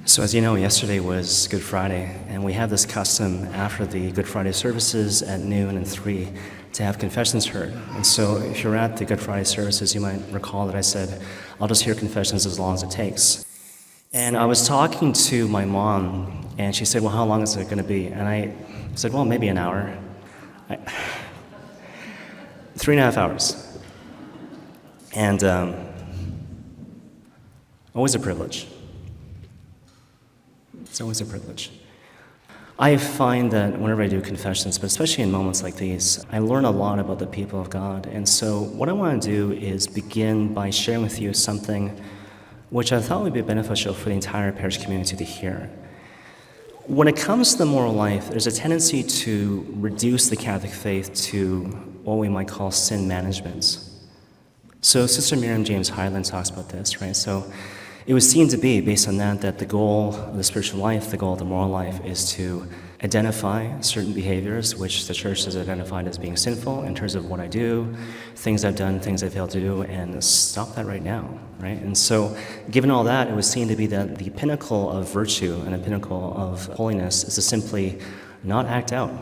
So as you know, yesterday was Good Friday, and we have this custom after the Good Friday services at noon and 3 to have confessions heard. And so if you're at the Good Friday services, you might recall that I said, I'll just hear confessions as long as it takes. And I was talking to my mom, and she said, well, how long is it going to be? And I said, well, maybe an hour. 3.5 hours. And always a privilege. It's always a privilege. I find that whenever I do confessions, but especially in moments like these, I learn a lot about the people of God. And so what I want to do is begin by sharing with you something which I thought would be beneficial for the entire parish community to hear. When it comes to the moral life, there's a tendency to reduce the Catholic faith to what we might call sin management. So Sister Miriam James Highland talks about this, right? So it was seen to be, based on that the goal of the spiritual life, the goal of the moral life, is to identify certain behaviors which the Church has identified as being sinful in terms of what I do, things I've done, things I failed to do, and stop that right now, right? And so, given all that, it was seen to be that the pinnacle of virtue and the pinnacle of holiness is to simply not act out.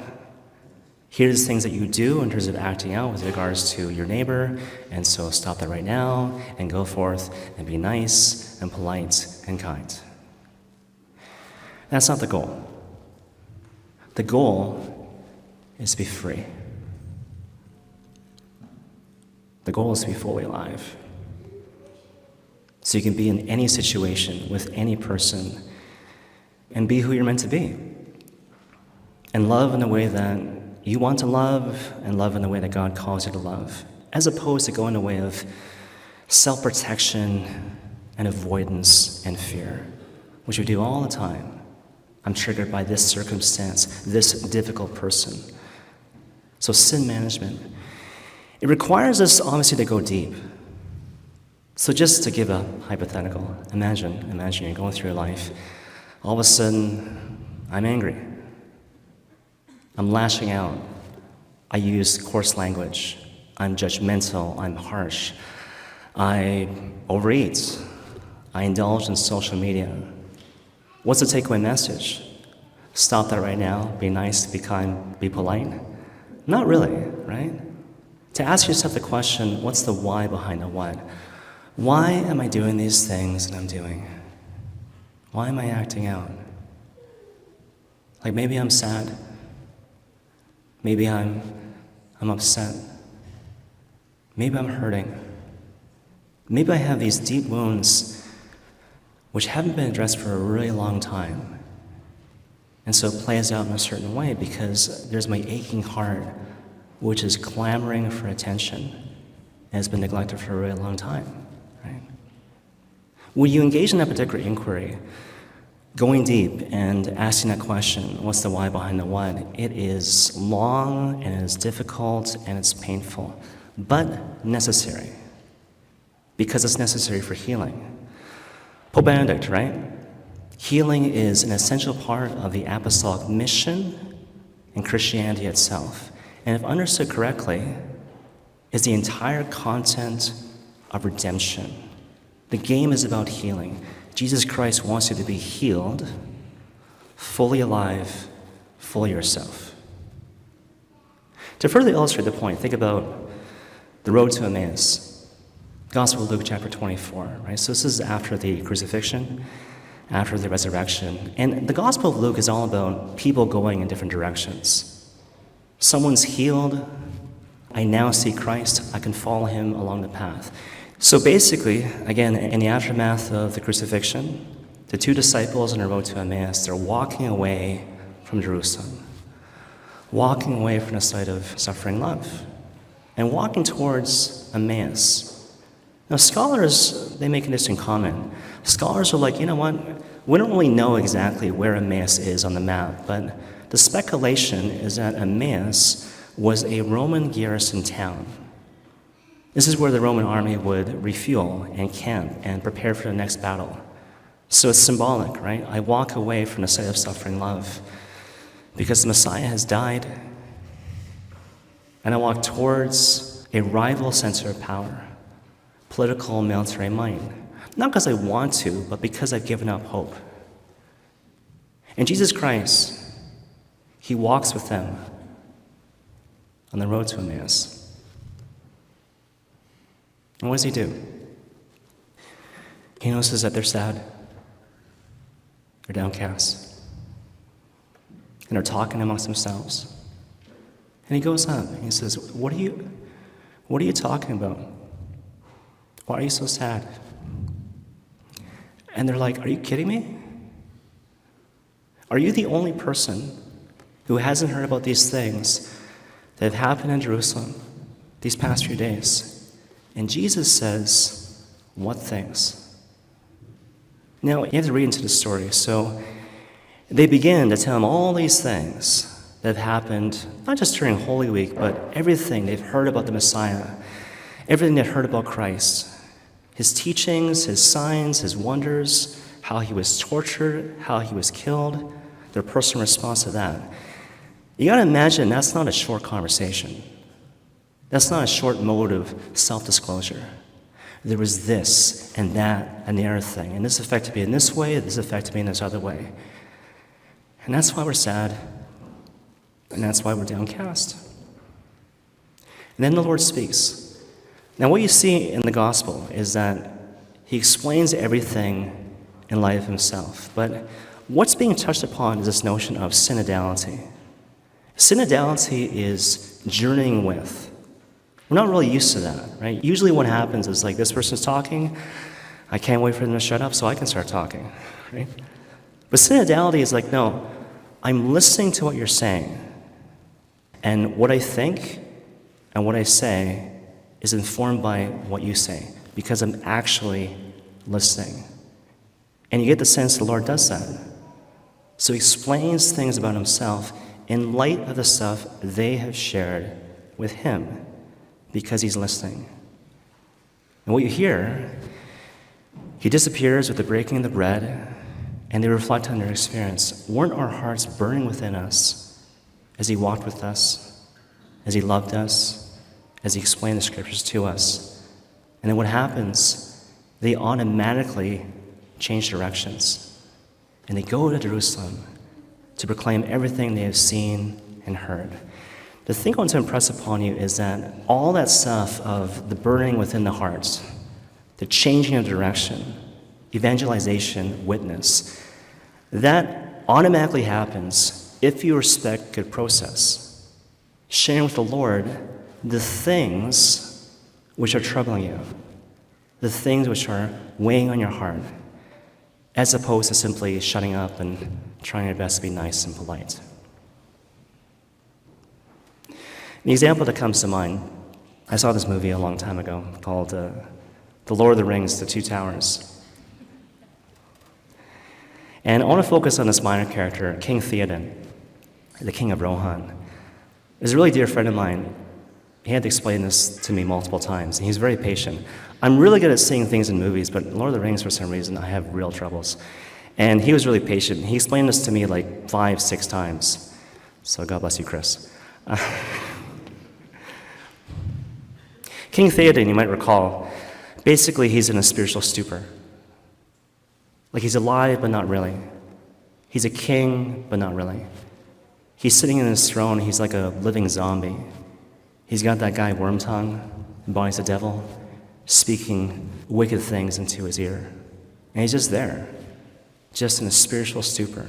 Here's things that you do in terms of acting out with regards to your neighbor, and so stop that right now and go forth and be nice and polite and kind. That's not the goal. The goal is to be free. The goal is to be fully alive. So you can be in any situation with any person and be who you're meant to be. And love in the way that you want to love, and love in the way that God calls you to love, as opposed to going in the way of self-protection and avoidance and fear, which we do all the time. I'm triggered by this circumstance, this difficult person. So sin management, it requires us obviously to go deep. So just to give a hypothetical, imagine you're going through your life. All of a sudden, I'm angry. I'm lashing out. I use coarse language. I'm judgmental. I'm harsh. I overeat. I indulge in social media. What's the takeaway message? Stop that right now. Be nice, be kind, be polite? Not really, right? To ask yourself the question, what's the why behind the what? Why am I doing these things that I'm doing? Why am I acting out? Like maybe I'm sad. Maybe I'm upset. Maybe I'm hurting. Maybe I have these deep wounds which haven't been addressed for a really long time. And so it plays out in a certain way because there's my aching heart which is clamoring for attention and has been neglected for a really long time, right? When you engage in that particular inquiry, going deep and asking that question, what's the why behind the what? It is long and it's difficult and it's painful, but necessary, because it's necessary for healing. Pope Benedict, right? Healing is an essential part of the apostolic mission and Christianity itself. And if understood correctly, is the entire content of redemption. The game is about healing. Jesus Christ wants you to be healed, fully alive, fully yourself. To further illustrate the point, think about the road to Emmaus. Gospel of Luke chapter 24, right? So this is after the crucifixion, after the resurrection. And the Gospel of Luke is all about people going in different directions. Someone's healed. I now see Christ. I can follow him along the path. So basically, again, in the aftermath of the crucifixion, the two disciples on the road to Emmaus, they're walking away from Jerusalem, walking away from the site of suffering love, and walking towards Emmaus. Now, scholars, they make an interesting comment. Scholars are like, you know what? We don't really know exactly where Emmaus is on the map, but the speculation is that Emmaus was a Roman garrison town. This is where the Roman army would refuel and camp and prepare for the next battle. So it's symbolic, right? I walk away from the site of suffering love because the Messiah has died, and I walk towards a rival center of power, political, military might. Not because I want to, but because I've given up hope. And Jesus Christ, he walks with them on the road to Emmaus. And what does he do? He notices that they're sad, they're downcast, and they're talking amongst themselves. And he goes up and he says, What are you talking about? Why are you so sad? And they're like, Are you kidding me? Are you the only person who hasn't heard about these things that have happened in Jerusalem these past few days? And Jesus says, What things? Now, you have to read into the story. So they begin to tell him all these things that have happened, not just during Holy Week, but everything they've heard about the Messiah, everything they've heard about Christ, his teachings, his signs, his wonders, how he was tortured, how he was killed, their personal response to that. You got to imagine that's not a short conversation. That's not a short mode of self-disclosure. There was this and that and the other thing, and this affected me in this way, this affected me in this other way. And that's why we're sad, and that's why we're downcast. And then the Lord speaks. Now what you see in the gospel is that he explains everything in light of himself, but what's being touched upon is this notion of synodality. Synodality is journeying with. We're not really used to that, right? Usually what happens is like this person's talking, I can't wait for them to shut up so I can start talking, right? But synodality is like, no, I'm listening to what you're saying, and what I think and what I say is informed by what you say, because I'm actually listening. And you get the sense the Lord does that. So he explains things about himself in light of the stuff they have shared with him, because he's listening. And what you hear, he disappears with the breaking of the bread, and they reflect on their experience. Weren't our hearts burning within us as he walked with us, as he loved us, as he explained the scriptures to us? And then what happens, they automatically change directions, and they go to Jerusalem to proclaim everything they have seen and heard. The thing I want to impress upon you is that all that stuff of the burning within the hearts, the changing of direction, evangelization, witness, that automatically happens if you respect good process. Sharing with the Lord the things which are troubling you, the things which are weighing on your heart, as opposed to simply shutting up and trying your best to be nice and polite. The example that comes to mind, I saw this movie a long time ago called The Lord of the Rings, The Two Towers. And I want to focus on this minor character, King Theoden, the king of Rohan. He's a really dear friend of mine. He had to explain this to me multiple times, and he's very patient. I'm really good at seeing things in movies, but Lord of the Rings, for some reason, I have real troubles. And he was really patient. He explained this to me like 5-6 times. So God bless you, Chris. King Theoden, you might recall, basically he's in a spiritual stupor. Like he's alive, but not really. He's a king, but not really. He's sitting in his throne, he's like a living zombie. He's got that guy Wormtongue, embodies the devil, speaking wicked things into his ear. And he's just there, just in a spiritual stupor.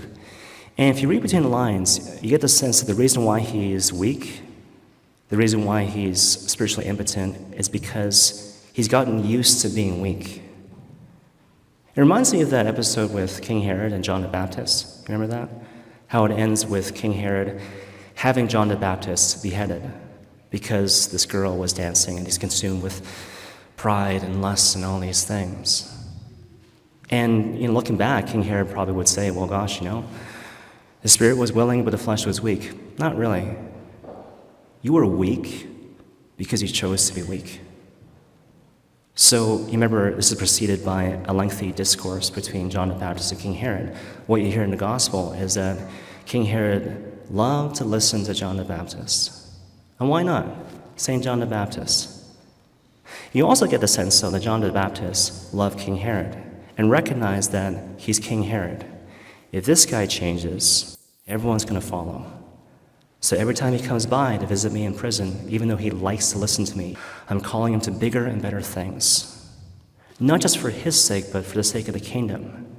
And if you read between the lines, you get the sense that the reason why he is weak, the reason why he's spiritually impotent, is because he's gotten used to being weak. It reminds me of that episode with King Herod and John the Baptist. Remember that? How it ends with King Herod having John the Baptist beheaded because this girl was dancing and he's consumed with pride and lust and all these things. And looking back, King Herod probably would say, well, gosh, the spirit was willing, but the flesh was weak. Not really. You were weak because you chose to be weak. So you remember this is preceded by a lengthy discourse between John the Baptist and King Herod. What you hear in the gospel is that King Herod loved to listen to John the Baptist. And why not? St. John the Baptist. You also get the sense, though, that John the Baptist loved King Herod and recognized that he's King Herod. If this guy changes, everyone's going to follow. So every time he comes by to visit me in prison, even though he likes to listen to me, I'm calling him to bigger and better things. Not just for his sake, but for the sake of the kingdom.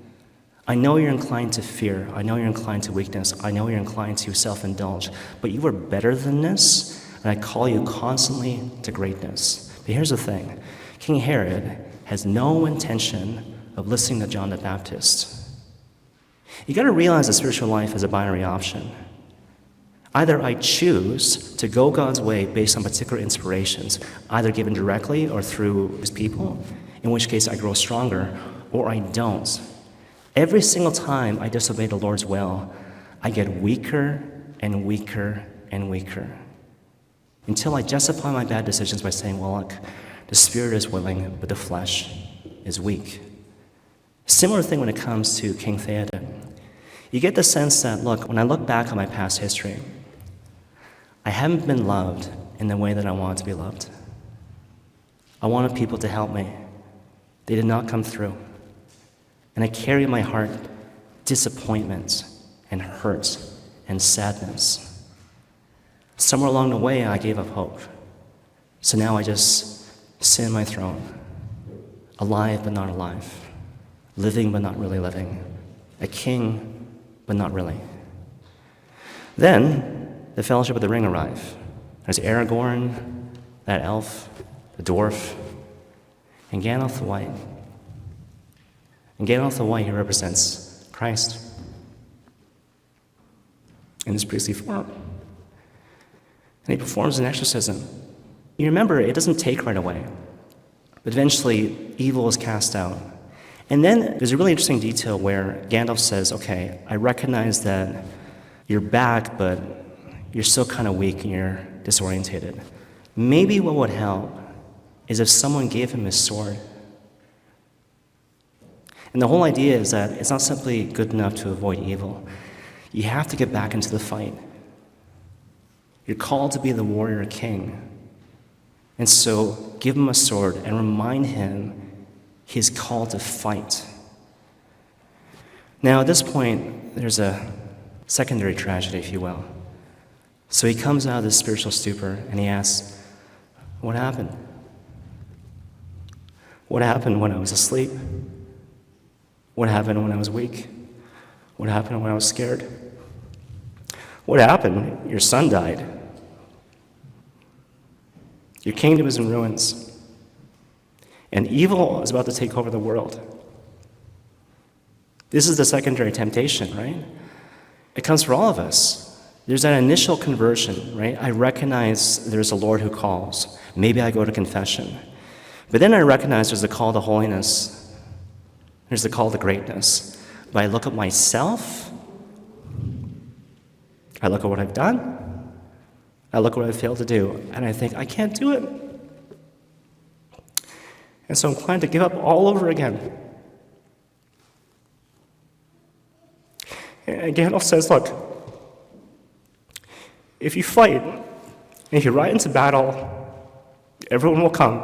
I know you're inclined to fear. I know you're inclined to weakness. I know you're inclined to self-indulge. But you are better than this, and I call you constantly to greatness. But here's the thing. King Herod has no intention of listening to John the Baptist. You got to realize that spiritual life is a binary option. Either I choose to go God's way based on particular inspirations, either given directly or through his people, in which case I grow stronger, or I don't. Every single time I disobey the Lord's will, I get weaker and weaker and weaker, until I justify my bad decisions by saying, well, look, the spirit is willing, but the flesh is weak. Similar thing when it comes to King Theoden. You get the sense that, look, when I look back on my past history, I haven't been loved in the way that I wanted to be loved. I wanted people to help me. They did not come through. And I carry in my heart disappointment and hurt and sadness. Somewhere along the way, I gave up hope. So now I just sit in my throne, alive but not alive, living but not really living, a king but not really. Then the Fellowship of the Ring arrive. There's Aragorn, that elf, the dwarf, and Gandalf the White. And Gandalf the White, he represents Christ in his priestly form. And he performs an exorcism. You remember, it doesn't take right away. But eventually, evil is cast out. And then there's a really interesting detail where Gandalf says, okay, I recognize that you're back, but you're still kind of weak and you're disorientated. Maybe what would help is if someone gave him his sword. And the whole idea is that it's not simply good enough to avoid evil. You have to get back into the fight. You're called to be the warrior king. And so give him a sword and remind him he's called to fight. Now, at this point, there's a secondary tragedy, if you will. So he comes out of this spiritual stupor and he asks, what happened? What happened when I was asleep? What happened when I was weak? What happened when I was scared? What happened? Your son died. Your kingdom is in ruins. And evil is about to take over the world. This is the secondary temptation, right? It comes for all of us. There's that initial conversion, right? I recognize there's a Lord who calls. Maybe I go to confession. But then I recognize there's a call to holiness. There's the call to greatness. But I look at myself. I look at what I've done. I look at what I've failed to do. And I think, I can't do it. And so I'm inclined to give up all over again. And Gandalf says, look, if you fight, and if you ride into battle, everyone will come.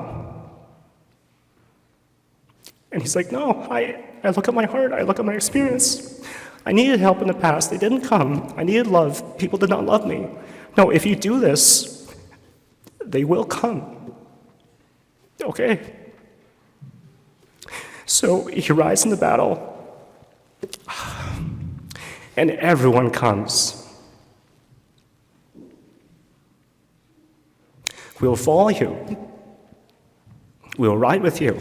And he's like, no, I look at my heart, I look at my experience. I needed help in the past, they didn't come. I needed love, people did not love me. No, if you do this, they will come. Okay. So he rides into battle, and everyone comes. We will follow you. We will ride with you.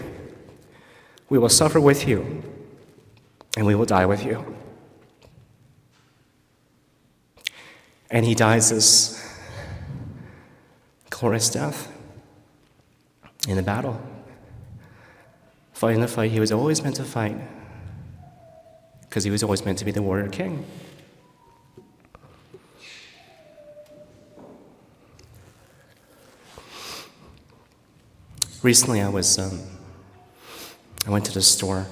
We will suffer with you. And we will die with you. And he dies this glorious death in the battle. Fighting the fight he was always meant to fight, because he was always meant to be the warrior king. Recently, I went to the store.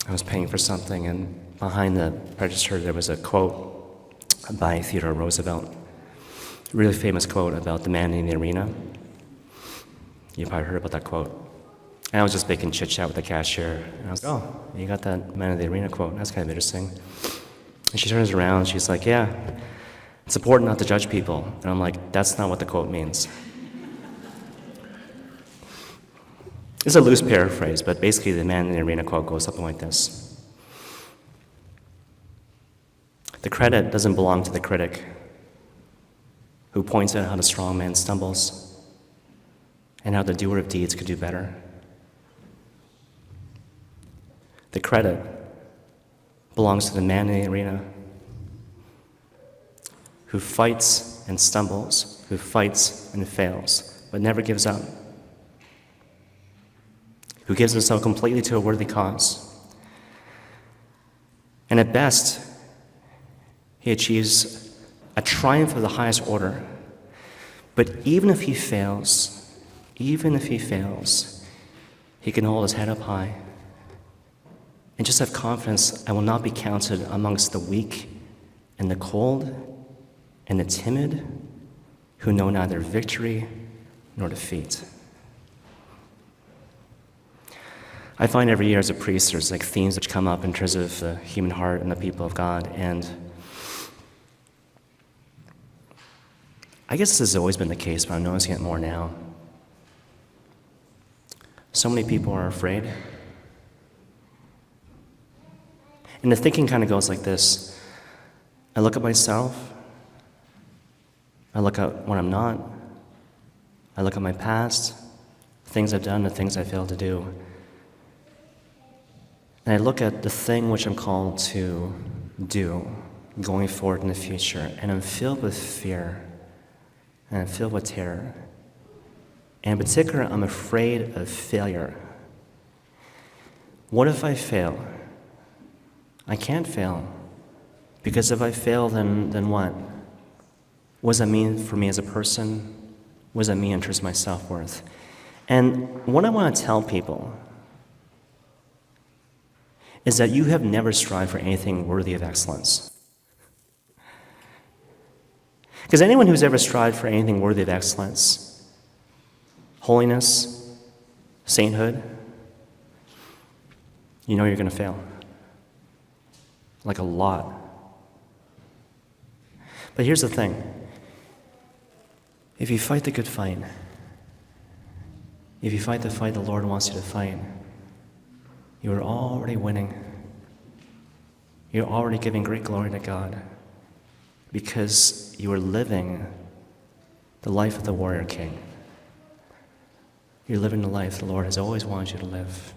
I was paying for something, and behind the register there was a quote by Theodore Roosevelt, a really famous quote about the man in the arena. You've probably heard about that quote. And I was just making chit-chat with the cashier. And I was like, oh, you got that Man of the Arena quote. That's kind of interesting. And she turns around, she's like, yeah, it's important not to judge people. And I'm like, that's not what the quote means. It's a loose paraphrase, but basically the Man in the Arena quote goes something like this. The credit doesn't belong to the critic who points out how the strong man stumbles and how the doer of deeds could do better. The credit belongs to the man in the arena who fights and stumbles, who fights and fails, but never gives up, who gives himself completely to a worthy cause. And at best, he achieves a triumph of the highest order. But even if he fails, he can hold his head up high and just have confidence, I will not be counted amongst the weak and the cold and the timid who know neither victory nor defeat. I find every year as a priest there's like themes which come up in terms of the human heart and the people of God, and I guess this has always been the case, but I'm noticing it more now. So many people are afraid. And the thinking kind of goes like this. I look at myself. I look at what I'm not. I look at my past, things I've done, the things I failed to do. And I look at the thing which I'm called to do going forward in the future, and I'm filled with fear, and I'm filled with terror. And in particular, I'm afraid of failure. What if I fail? I can't fail, because if I fail, then what? What does that mean for me as a person? What does that mean in terms of my self-worth? And what I want to tell people is that you have never strived for anything worthy of excellence. Because anyone who's ever strived for anything worthy of excellence, holiness, sainthood, you know you're going to fail. Like a lot. But here's the thing. If you fight the good fight, if you fight the fight the Lord wants you to fight, you are already winning. You're already giving great glory to God because you are living the life of the warrior king. You're living the life the Lord has always wanted you to live.